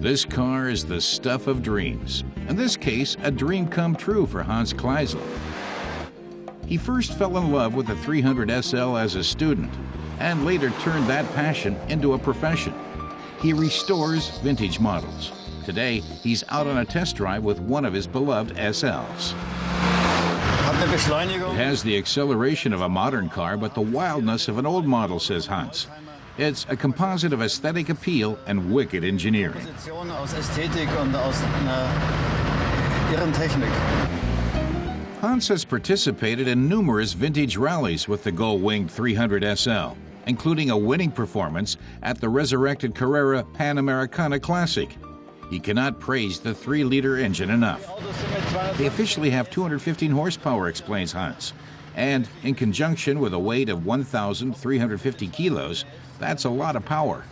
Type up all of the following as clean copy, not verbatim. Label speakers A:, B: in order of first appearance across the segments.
A: This car is the stuff of dreams. In this case, a dream come true for Hans Kleisel. He first fell in love with the 300 SL as a student, and later turned that passion into a profession. He restores vintage models. Today, he's out on a test drive with one of his beloved SLs. It has the acceleration of a modern car, but the wildness of an old model, says Hans. It's a composite of aesthetic appeal and wicked engineering. Hans has participated in numerous vintage rallies with the gullwing 300 SL, including a winning performance at the resurrected Carrera Panamericana Classic. He cannot praise the 3-liter engine enough. They officially have 215 horsepower, explains Hans. And in conjunction with a weight of 1,350 kilos, that's a lot of power.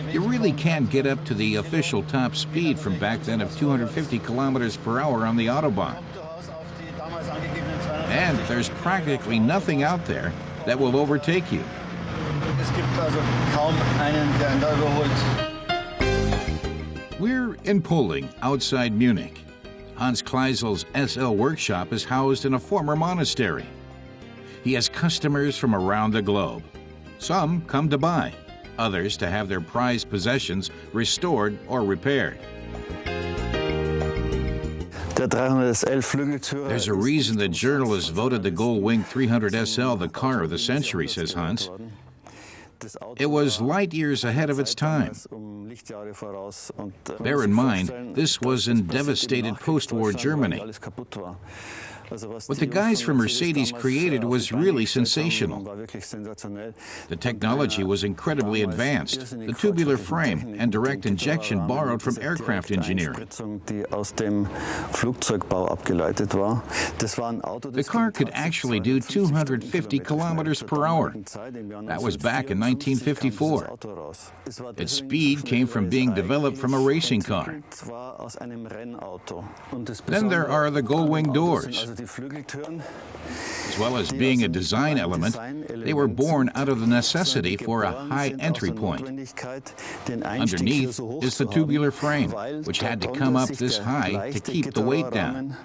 A: You really can't get up to the official top speed from back then of 250 kilometers per hour on the Autobahn. And there's practically nothing out there that will overtake you. We're in Poling, outside Munich. Hans Kleisel's SL workshop is housed in a former monastery. He has customers from around the globe. Some come to buy, others to have their prized possessions restored or repaired. There's a reason that journalists voted the gullwing 300 SL the car of the century, says Hans. It was light years ahead of its time. Bear in mind, this was in devastated post-war Germany. What the guys from Mercedes created was really sensational. The technology was incredibly advanced. The tubular frame and direct injection borrowed from aircraft engineering. The car could actually do 250 kilometers per hour. That was back in 1954. Its speed came from being developed from a racing car. Then there are the gullwing doors. As well as being a design element, they were born out of the necessity for a high entry point. Underneath is the tubular frame, which had to come up this high to keep the weight down.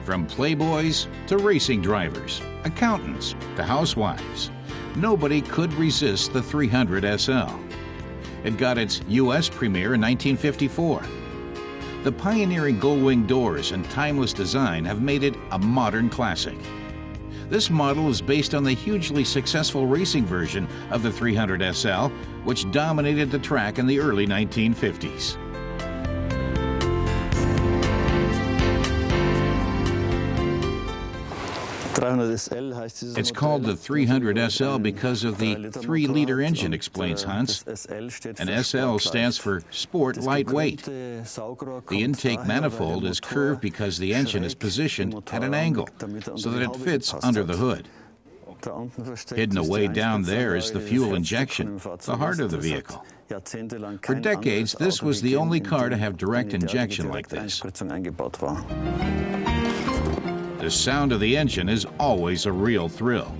A: From playboys to racing drivers, accountants to housewives, nobody could resist the 300 SL. It got its U.S. premiere in 1954. The pioneering gullwing doors and timeless design have made it a modern classic. This model is based on the hugely successful racing version of the 300 SL, which dominated the track in the early 1950s. It's called the 300 SL because of the 3-liter engine, explains Hans. An SL stands for Sport Lightweight. The intake manifold is curved because the engine is positioned at an angle so that it fits under the hood. Hidden away down there is the fuel injection, the heart of the vehicle. For decades, this was the only car to have direct injection like this. The sound of the engine is always a real thrill.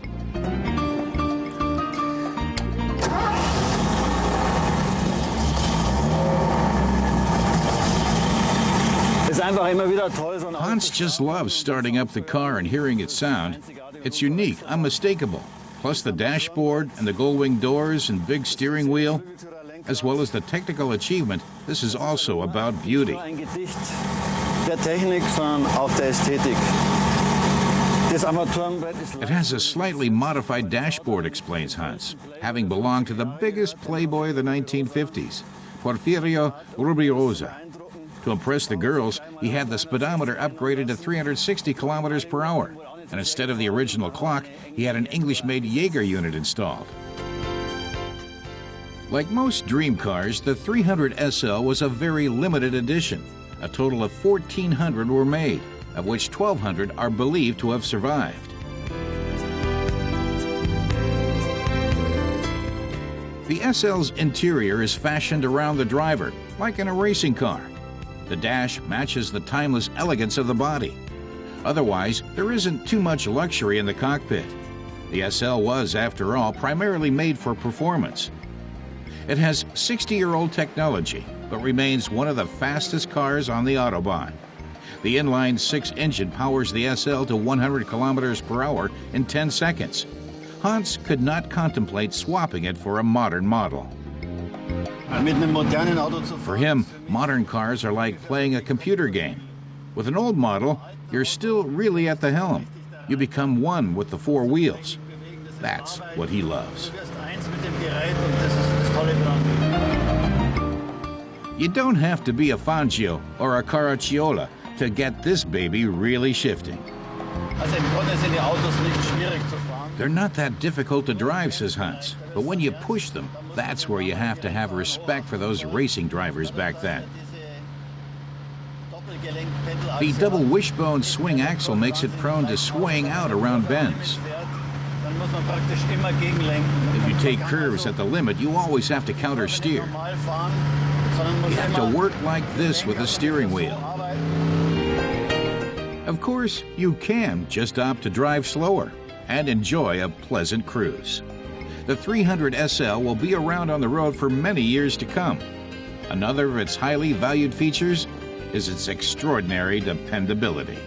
A: Hans just loves starting up the car and hearing its sound. It's unique, unmistakable. Plus the dashboard and the gullwing doors and big steering wheel, as well as the technical achievement, this is also about beauty. It has a slightly modified dashboard, explains Hans, having belonged to the biggest playboy of the 1950s, Porfirio Rubirosa. To impress the girls, he had the speedometer upgraded to 360 kilometers per hour, and instead of the original clock, he had an English-made Jaeger unit installed. Like most dream cars, the 300 SL was a very limited edition. A total of 1,400 were made, of which 1,200 are believed to have survived. The SL's interior is fashioned around the driver, like in a racing car. The dash matches the timeless elegance of the body. Otherwise, there isn't too much luxury in the cockpit. The SL was, after all, primarily made for performance. It has 60-year-old technology, but remains one of the fastest cars on the Autobahn. The inline-six engine powers the SL to 100 kilometers per hour in 10 seconds. Hans could not contemplate swapping it for a modern model. For him, modern cars are like playing a computer game. With an old model, you're still really at the helm. You become one with the four wheels. That's what he loves. You don't have to be a Fangio or a Caracciola to get this baby really shifting. They're not that difficult to drive, says Hans, but when you push them, that's where you have to have respect for those racing drivers back then. The double wishbone swing axle makes it prone to swaying out around bends. If you take curves at the limit, you always have to counter steer. You have to work like this with the steering wheel. Of course, you can just opt to drive slower and enjoy a pleasant cruise. The 300 SL will be around on the road for many years to come. Another of its highly valued features is its extraordinary dependability.